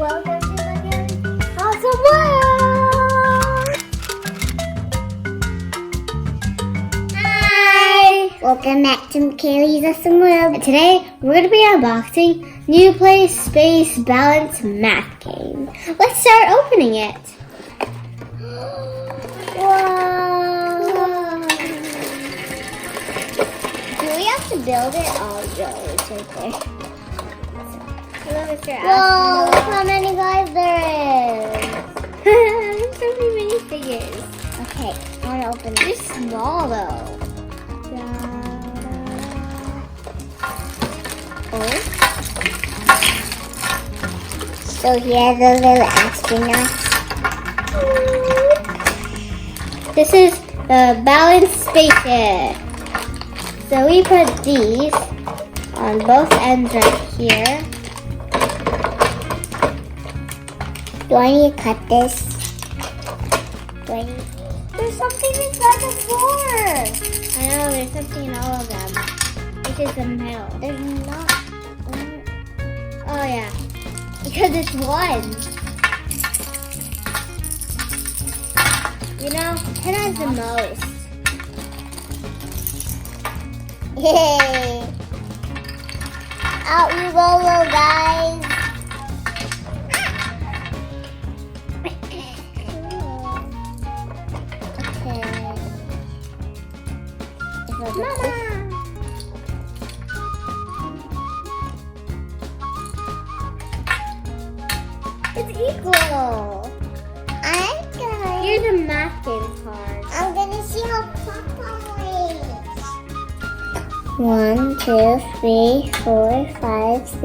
welcome to my awesome world! Hi! Welcome back to Kaylee's Awesome World. And today we're going to be unboxing NUEPLAY Space Balance Math Game. Let's start opening it. Whoa! Do we have to build it? Oh, no, it's right there. Whoa, look how many guys there is. There's so many minifigures. Okay, I want to open it. They're small though. Oh. So here are the little astronauts. This is the balance spaceship. So we put these on both ends right here. Do I need to cut this? There's something inside the floor. I know, there's something in all of them. Which is the metal. There's not. Oh yeah. Because it's one. You know, 10 has the most. Yay! Out you go, little guys. Mama! It's equal. Here's a math game card. I'm gonna see how Papa weighs. 1, 2, 3, 4, 5, 6,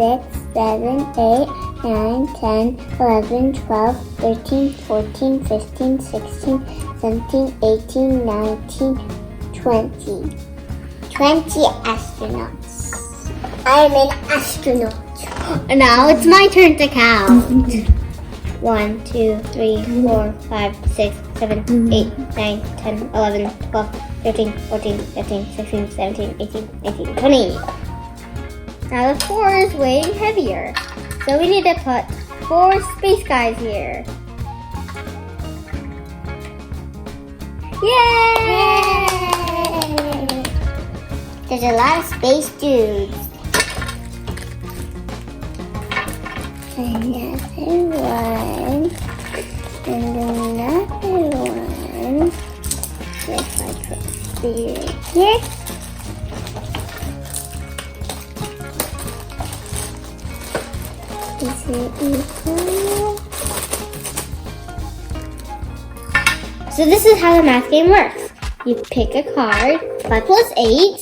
7, 8, 9, 10, 11, 12, 13, 14, 15, 16, 17, 18, 19, 20. 20 astronauts. I'm an astronaut. Now it's my turn to count. 1, 2, 3, 4, 5, 6, 7, 8, 9, 10, 11, 12, 13, 14, 15, 16, 17, 18, 19, 20. Now the 4 is way heavier. So we need to put 4 space guys here. Yay! There's a lot of space dudes. Another one. And another one. If I put here. Is it equal? So this is how the math game works. You pick a card, 5 plus 8.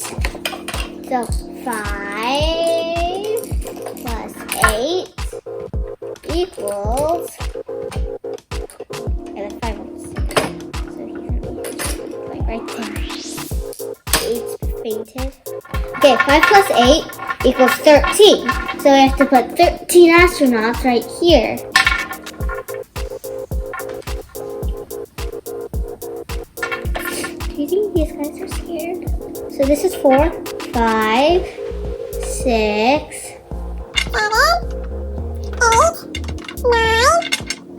So 5 plus 8 equals. Yeah, that's 5 plus 6. So he's gonna be like right there. 8's fainted. Okay, 5 plus 8 equals 13. So we have to put 13 astronauts right here. Do you think these guys are scared? So this is 4, 5, 6, 7, 8, 9,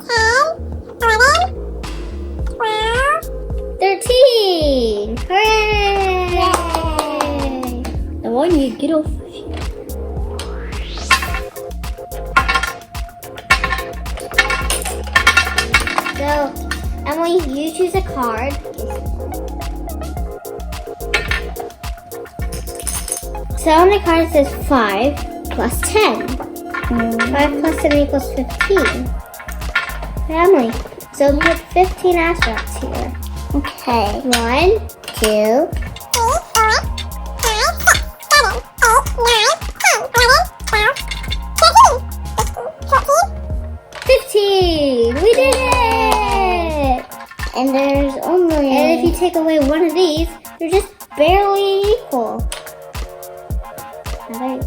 10, 11, 12, 13. Hooray! Yay! The one you get off of here. So, Emily, you choose a card. So on the card it says 5 plus 10. 5 plus 10 equals 15. Family. So put 15 astronauts here. Okay. 1, 2, 15! We did it! And there's only... And if you take away one of these, you're just barely equal. Right.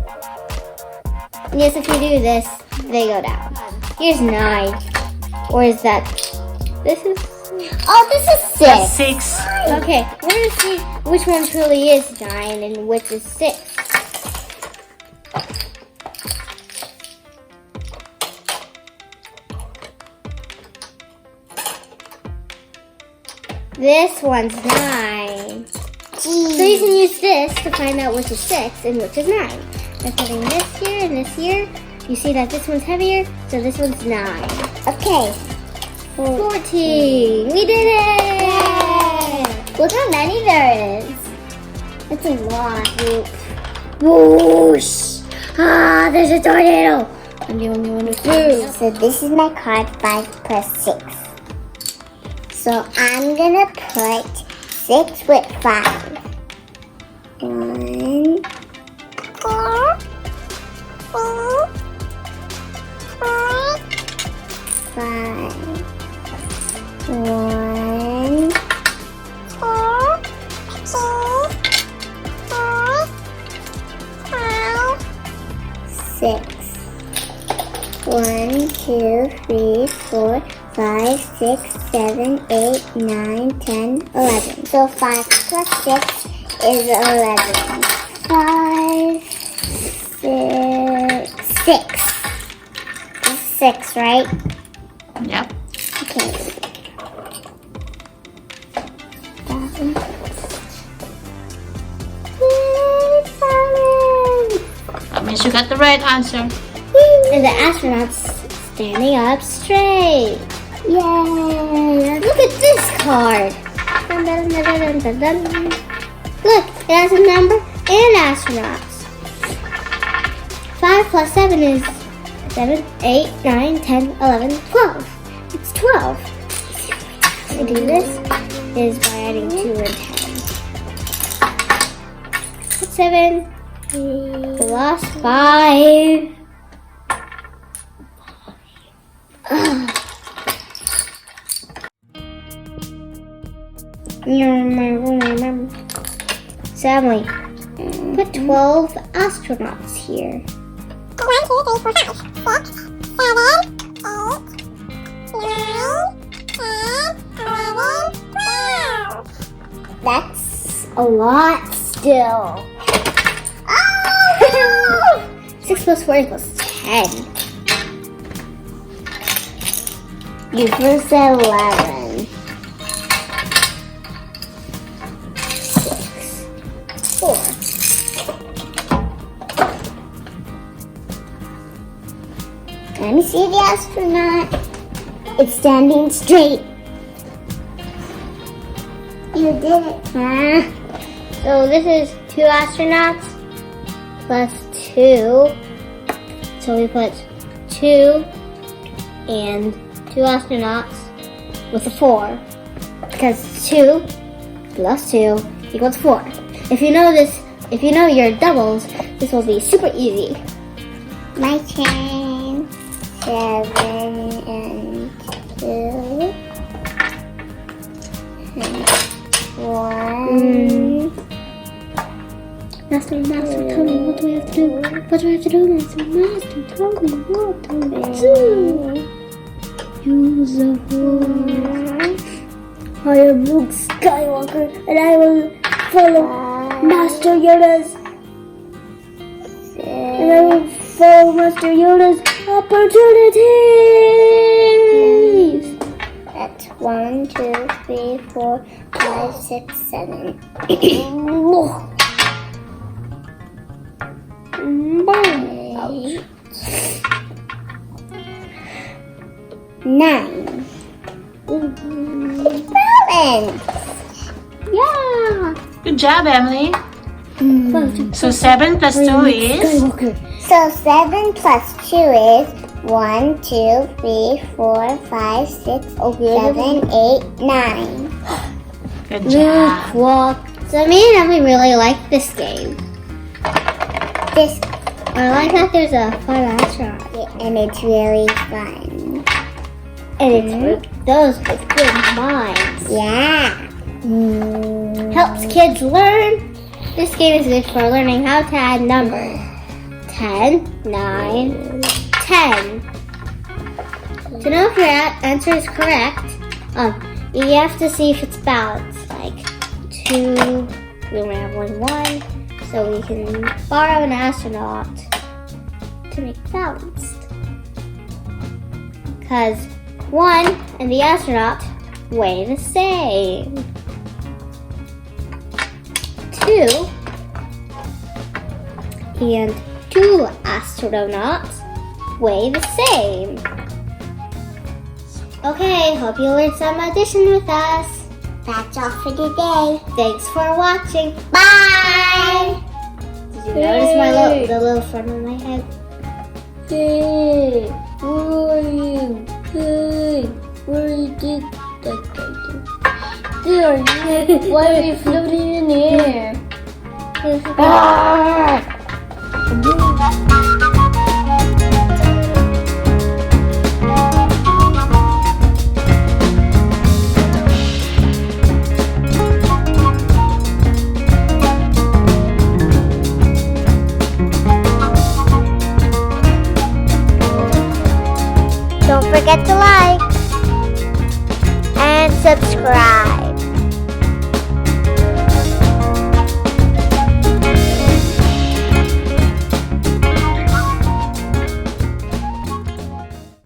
Yes, if you do this, they go down. Here's 9. Or is that... This is... Oh, this is 6. That's 6. Okay, we're going to see which one truly is 9 and which is 6. This one's 9. So you can use this to find out which is 6 and which is 9. By putting this here and this here, you see that this one's heavier, so this one's 9. Okay. 14. We did it! Yay! Look how many there is. That's a lot. Whoosh! Ah, there's a tornado. I'm the only one who's through. So this is my card, 5 plus 6. So I'm gonna put 6 with 5. 1, 4, 5. 1, 4, 6. 1, 2, 3, 4, 5, 6, 7, 8, 9, 10, 11. So 5 plus 6 is 11. 5, 6, 6. 6, right? Yep. Okay. That means you got the right answer. And the astronaut's standing up straight. Yay! Look at this card. Dun, dun, dun, dun, dun, dun, dun. Look, it has a number and astronauts. 5 plus 7 is 7, 8, 9, 10, 11, 12. It's 12. To do this is by adding 2 and 10. 7 plus 5. Family, put 12 astronauts here. 1, 2, 3, 4, 5, 6, 7, 8, 9, 10, 11, 12. That's a lot still. Oh! 6 plus 4 equals 10. You first said 11. 6, 4. Let me see the astronaut. It's standing straight. You did it. So this is 2 astronauts plus 2. So we put 2 and 2 astronauts with a 4. Because 2 plus 2 equals 4. If you know this, if you know your doubles, this will be super easy. My turn. 7 and 2. And 1. Master, tell me what do we have to do? What do we have to do, Master? Master, tell me what do we do? Use the force. I am Luke Skywalker, and I will follow Master Yoda's. And I will follow Master Yoda's opportunities. That's 1, 2, 3, 4, 5, 6, 7. 9. Balance. Yeah. Good job, Emily. So 7 plus 2 is? So 7 plus 2 is 1, 2, 3, 4, 5, 6, 7, 8, 9. Good job. Cool. So me and Emily really like this game. I like that there's a fun astronaut. Yeah, and it's really fun. And it's those with good minds. Yeah. Helps kids learn. This game is good for learning how to add numbers. 10, 9, 10. To know if your answer is correct, you have to see if it's balanced. Like 2, we only have 1, so we can borrow an astronaut to make it balanced. Because 1 and the astronaut weigh the same. 2 and 2 astronauts weigh the same. Okay, hope you learned some addition with us. That's all for today. Thanks for watching. Bye! Did you notice the little front of my head? Hey, William, hey, where did that guy go? There, why are you floating in the air? Don't forget to like and subscribe.